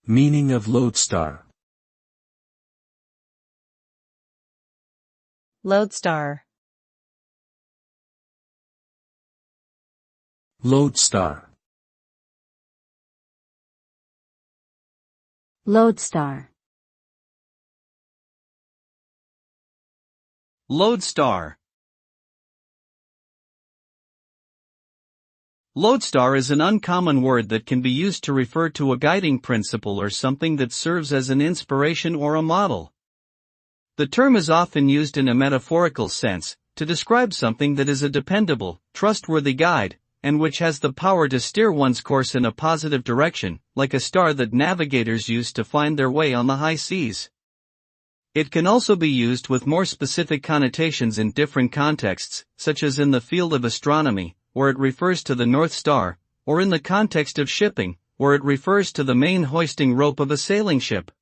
Meaning of lodestar. Loadstar. Lodestar. Loadstar. Loadstar. Loadstar is an uncommon word that can be used to refer to a guiding principle or something that serves as an inspiration or a model. The term is often used in a metaphorical sense, to describe something that is a dependable, trustworthy guide, and which has the power to steer one's course in a positive direction, like a star that navigators use to find their way on the high seas. It can also be used with more specific connotations in different contexts, such as in the field of astronomy, where it refers to the North Star, or in the context of shipping, where it refers to the main hoisting rope of a sailing ship.